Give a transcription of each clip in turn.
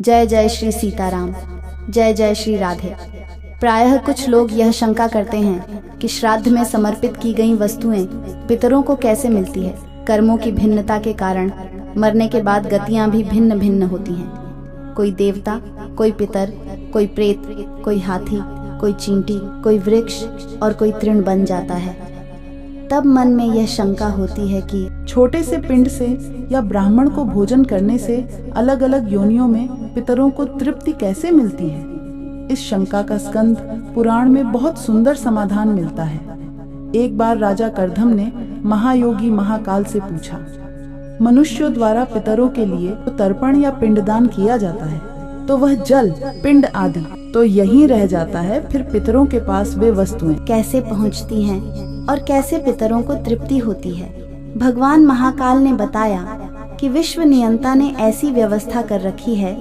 जय जय श्री सीताराम, जय जय श्री राधे। प्रायः कुछ लोग यह शंका करते हैं कि श्राद्ध में समर्पित की गई वस्तुएं पितरों को कैसे मिलती है। कर्मों की भिन्नता के कारण मरने के बाद गतियां भी भिन्न भिन्न होती हैं। कोई देवता, कोई पितर, कोई प्रेत, कोई हाथी, कोई चींटी, कोई वृक्ष और कोई तृण बन जाता है। तब मन में यह शंका होती है कि छोटे से पिंड से या ब्राह्मण को भोजन करने से अलग अलग योनियों में पितरों को तृप्ति कैसे मिलती है। इस शंका का स्कंद पुराण में बहुत सुंदर समाधान मिलता है। एक बार राजा करधम ने महायोगी महाकाल से पूछा, मनुष्यों द्वारा पितरों के लिए तो तर्पण या पिंडदान किया जाता है, तो वह जल, पिंड आदि तो यहीं रह जाता है, फिर पितरों के पास वे वस्तुएं कैसे पहुंचती हैं और कैसे पितरों को तृप्ति होती है। भगवान महाकाल ने बताया कि विश्व नियंता ने ऐसी व्यवस्था कर रखी है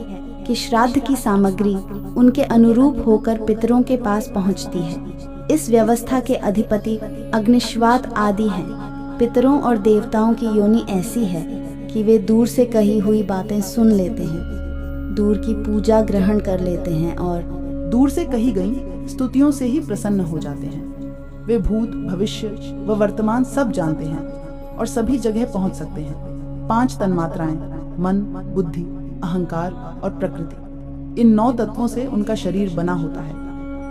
कि श्राद्ध की सामग्री उनके अनुरूप होकर पितरों के पास पहुंचती है। इस व्यवस्था के अधिपति अग्निश्वात आदि हैं। पितरों और देवताओं की योनि ऐसी है कि वे दूर से कही हुई बातें सुन लेते हैं, दूर की पूजा ग्रहण कर लेते हैं और दूर से कही गई स्तुतियों से ही प्रसन्न हो जाते हैं। वे भूत, भविष्य व वर्तमान सब जानते हैं और सभी जगह पहुंच सकते हैं। 5 तन्मात्राएं, मन, बुद्धि, अहंकार और प्रकृति, इन 9 तत्वों से उनका शरीर बना होता है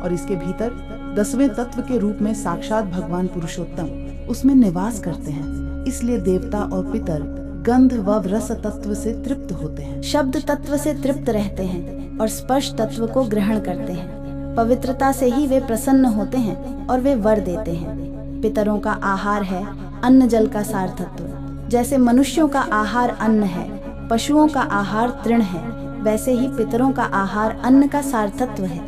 और इसके भीतर 10वें तत्व के रूप में साक्षात भगवान पुरुषोत्तम उसमें निवास करते हैं। इसलिए देवता और पितर गंध व रस तत्व से तृप्त होते हैं, शब्द तत्व से तृप्त रहते हैं और स्पर्श तत्व को ग्रहण करते हैं। पवित्रता से ही वे प्रसन्न होते हैं और वे वर देते हैं। पितरों का आहार है अन्न जल का सार तत्व। जैसे मनुष्यों का आहार अन्न है, पशुओं का आहार तृण है, वैसे ही पितरों का आहार अन्न का सार तत्व है।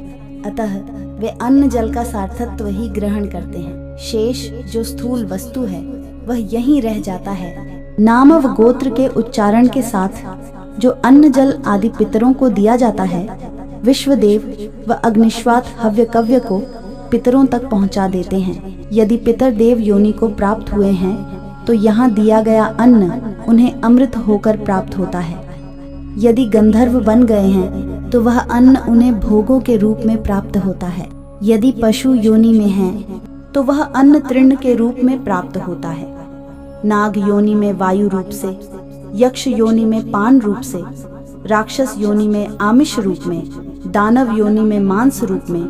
अतः वे अन्न जल का सार तत्व ही ग्रहण करते हैं। शेष जो स्थूल वस्तु है वह यहीं रह जाता है। नाम व गोत्र के उच्चारण के साथ जो अन्न जल आदि पितरों को दिया जाता है, विश्वदेव व अग्निश्वात हव्य कव्य को पितरों तक पहुंचा देते हैं। यदि पितर देव योनि को प्राप्त हुए हैं तो यहाँ दिया गया अन्न उन्हें अमृत होकर प्राप्त होता है। यदि गंधर्व बन गए हैं तो वह अन्न उन्हें भोगों के रूप में प्राप्त होता है। यदि पशु योनि में हैं तो वह अन्न तृण के रूप में प्राप्त होता है। नाग योनि में वायु रूप से, यक्ष योनि में पान रूप से, राक्षस योनि में आमिष रूप में, दानव योनि में मांस रूप में,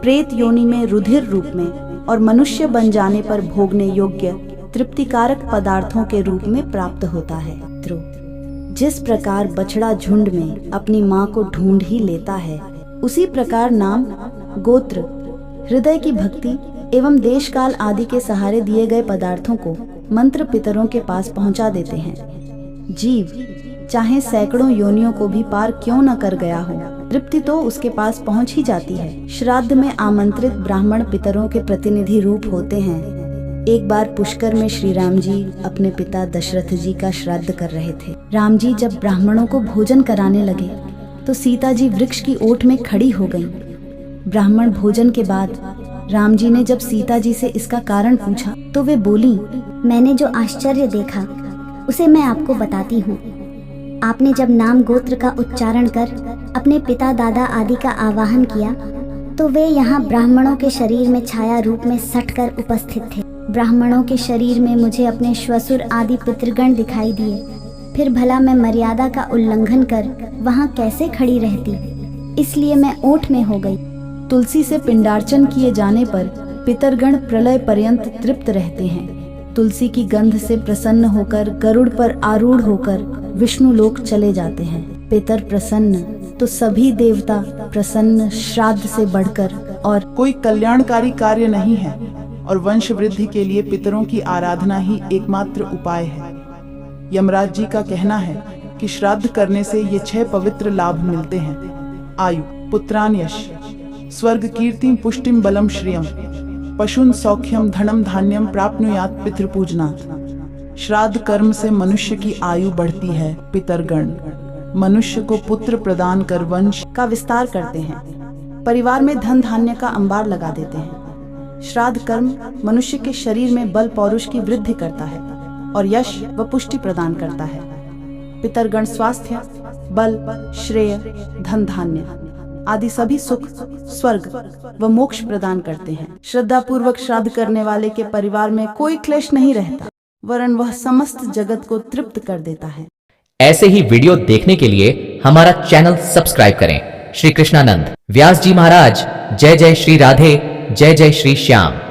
प्रेत योनि में रुधिर रूप में और मनुष्य बन जाने पर भोगने योग्य तृप्तिकारक पदार्थों के रूप में प्राप्त होता है। जिस प्रकार बछड़ा झुंड में अपनी माँ को ढूंढ ही लेता है, उसी प्रकार नाम, गोत्र, हृदय की भक्ति एवं देश काल आदि के सहारे दिए गए पदार्थों को मंत्र पितरों के पास पहुंचा देते हैं। जीव चाहे सैकड़ों योनियों को भी पार क्यों न कर गया हो, तृप्ति तो उसके पास पहुंच ही जाती है। श्राद्ध में आमंत्रित ब्राह्मण पितरों के प्रतिनिधि रूप होते हैं। एक बार पुष्कर में श्री राम जी अपने पिता दशरथ जी का श्राद्ध कर रहे थे। राम जी जब ब्राह्मणों को भोजन कराने लगे तो सीता जी वृक्ष की ओट में खड़ी हो गईं। ब्राह्मण भोजन के बाद राम जी ने जब सीता जी से इसका कारण पूछा तो वे बोली, मैंने जो आश्चर्य देखा उसे मैं आपको बताती हूँ। आपने जब नाम गोत्र का उच्चारण कर अपने पिता दादा आदि का आवाहन किया तो वे यहाँ ब्राह्मणों के शरीर में छाया रूप में सटकर उपस्थित थे। ब्राह्मणों के शरीर में मुझे अपने श्वसुर आदि पितृगण दिखाई दिए। फिर भला मैं मर्यादा का उल्लंघन कर वहाँ कैसे खड़ी रहती, इसलिए मैं ओठ में हो गई। तुलसी से पिंडार्चन किए जाने पर पितरगण प्रलय पर्यंत तृप्त रहते हैं। तुलसी की गंध से प्रसन्न होकर गरुड़ पर आरूढ़ होकर विष्णु लोक चले जाते हैं। पितर प्रसन्न तो सभी देवता प्रसन्न। श्राद्ध से बढ़कर और कोई कल्याणकारी कार्य नहीं है और वंश वृद्धि के लिए पितरों की आराधना ही एकमात्र उपाय है। यमराज जी का कहना है कि श्राद्ध करने से ये 6 पवित्र लाभ मिलते हैं: आयु, पुत्रान यश, स्वर्ग कीर्तिं पुष्टिम बलम श्रियम, पशुन सौख्यम धनम धान्यम प्राप्नुयात पितृपूजनात्। श्राद्ध कर्म से मनुष्य की आयु बढ़ती है। पितरगण मनुष्य को पुत्र प्रदान कर वंश का विस्तार करते हैं। परिवार में धन धान्य का अंबार लगा देते हैं। श्राद्ध कर्म मनुष्य के शरीर में बल पौरुष की वृद्धि करता है और यश व पुष्टि प्रदान करता है। पितरगण स्वास्थ्य, बल, श्रेय, धन धान्य आदि सभी सुख, स्वर्ग व मोक्ष प्रदान करते हैं। श्रद्धा पूर्वक श्राद्ध करने वाले के परिवार में कोई क्लेश नहीं रहता, वरन वह समस्त जगत को तृप्त कर देता है। ऐसे ही वीडियो देखने के लिए हमारा चैनल सब्सक्राइब करें। श्री कृष्णानंद व्यास जी महाराज, जय जय श्री राधे, जय जय श्री श्याम।